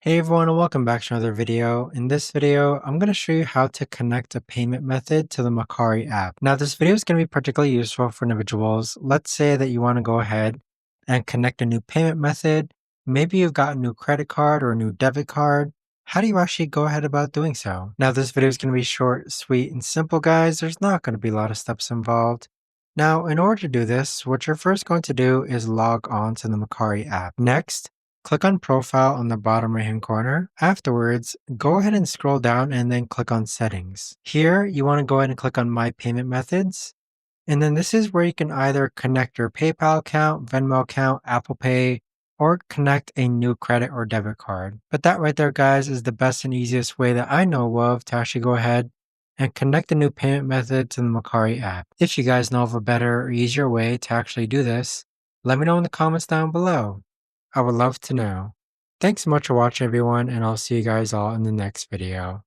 Hey everyone, and welcome back to another video. In this video, I'm going to show you how to connect a payment method to the Mercari app. Now, this video is going to be particularly useful for individuals. Let's say that you want to go ahead and connect a new payment method. Maybe you've got a new credit card or a new debit card. How do you actually go ahead about doing so? Now, this video is going to be short, sweet, and simple, guys. There's not going to be a lot of steps involved. Now, in order to do this, what you're first going to do is log on to the Mercari app. Next, click on Profile on the bottom right hand corner. Afterwards, go ahead and scroll down and then click on Settings. Here, you want to go ahead and click on My Payment Methods. And then this is where you can either connect your PayPal account, Venmo account, Apple Pay, or connect a new credit or debit card. But that right there, guys, is the best and easiest way that I know of to actually go ahead and connect a new payment method to the Mercari app. If you guys know of a better or easier way to actually do this, let me know in the comments down below. I would love to know. Thanks so much for watching, everyone, and I'll see you guys all in the next video.